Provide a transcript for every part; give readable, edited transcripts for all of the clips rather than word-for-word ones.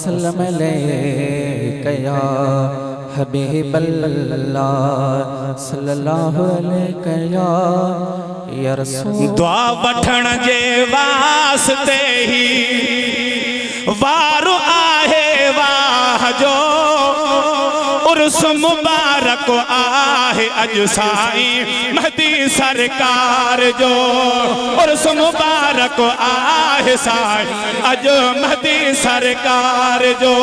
सल्लम अलैका या हबीबल्लाह सल्लल्लाहु अलैका या रसूल। दुआ वठण जे वास्ते ही वारो आहे वाह जो उर्स मुबारक आहे अज साईं महदी सरकार जो उर्स मुबारक आहे साईं अज महदी सरकार जो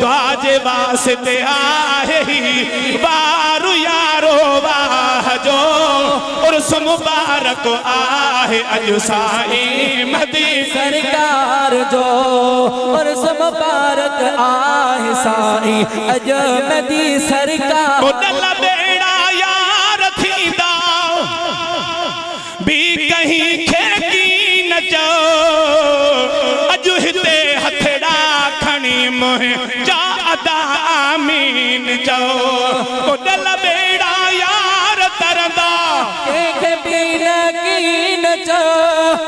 दुआ जे वास्ते आहे वारो यारो वाह जो उर्स मुबारक आहे अज साईं महदी सरकार जो उर्स मुबारक आहे साईं अज महदी सरकार। उडल बेड़ा यार थींदा भी कहीं खेकी न चओ अज हिते हथड़ा खणी मोहे जा अदा आमीन चओ। उडल बेड़ा यार तरंदा कंहिंखे बि न कीन चओ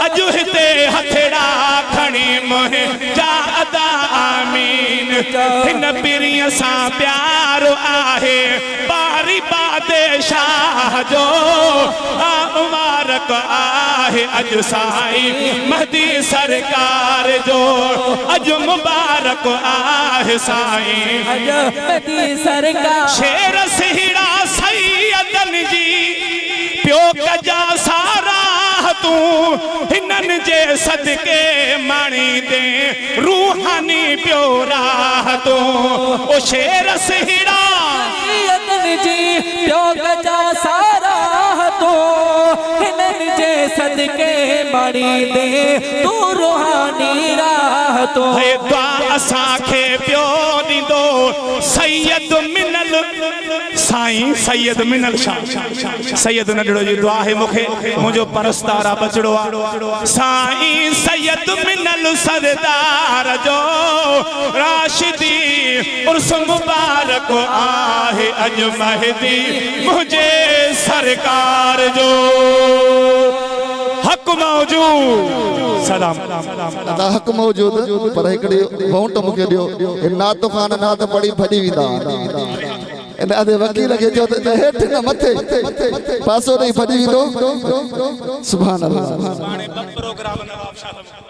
अज हिते हथड़ा खणी मोहे जा अदा आमीन हिन पीरीअ सां प्यारो आहे बारी बादशाह जो मुबारक आहे अज साईं महदी सरकार जो अज मुबारक आहे साईं अज महदी सरकार। शेर सिहड़ा सैयदन जी प्यो कजा सारा तू हिनन जे सदके माणी दे रूहानी प्यो राह तू ओ शेर सिहड़ा सैयदन जी प्यो कजा सारा तू हिनन जे सदके माणी दे तू रूहानी राह तू। हे दुआ असांखे प्यो ॾींदो सैयद मिनल साईं सैयद मिनल शाह सैयद नडड़ो जी दुआ है मूंखे मुंहिंजो परस्तारा बचड़ो आहे साईं सैयद मिनल सरदार जो राशिदी उर्स मुबारक आहे अज महदी मुझे सरकार जो हक मौजूद सलाम अदा हक मौजूद पर हिकड़ी वोट मूंखे ॾियो नात खान नात पढ़ी भॼी वेंदा इन आदे वकील खे चयो त हेठ न मथे पासो ॾेई भॼी वेंदो सुभान अल्लाह। प्रोग्राम नवाब शाह